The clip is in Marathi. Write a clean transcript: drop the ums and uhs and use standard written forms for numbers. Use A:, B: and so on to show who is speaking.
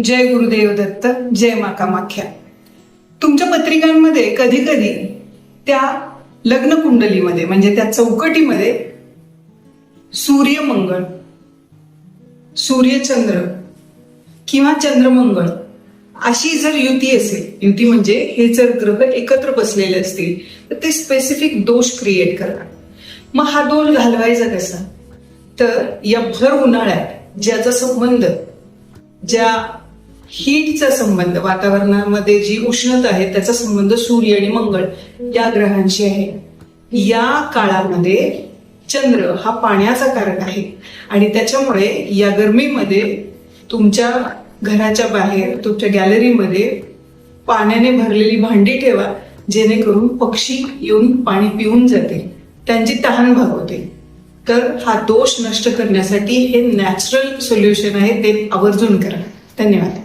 A: जय गुरुदेव दत्त, जय मा कामाख्या. तुमच्या पत्रिकांमध्ये कधी कधी त्या लग्न कुंडलीमध्ये म्हणजे त्या चौकटीमध्ये सूर्य मंगळ, सूर्यचंद्र किंवा चंद्रमंगळ अशी जर युती असेल, युती म्हणजे हे जर ग्रह एकत्र बसलेले असतील तर ते स्पेसिफिक दोष क्रिएट करतात. मग हा दोष घालवायचा कसा? तर या भर उन्हाळ्यात ज्याचा संबंध, ज्या हीटचा संबंध, वातावरणामध्ये जी उष्णता आहे त्याचा संबंध सूर्य आणि मंगळ या ग्रहांशी आहे. या काळामध्ये चंद्र हा पाण्याचा कारक आहे आणि त्याच्यामुळे या गरमीमध्ये तुमच्या घराच्या बाहेर, तुमच्या गॅलरीमध्ये पाण्याने भरलेली भांडी ठेवा, जेणेकरून पक्षी येऊन पाणी पिऊन जाते, त्यांची तहान भागवते. तर हा दोष नष्ट करण्यासाठी हे नॅचरल सोल्युशन आहे, ते आवर्जून करा. धन्यवाद.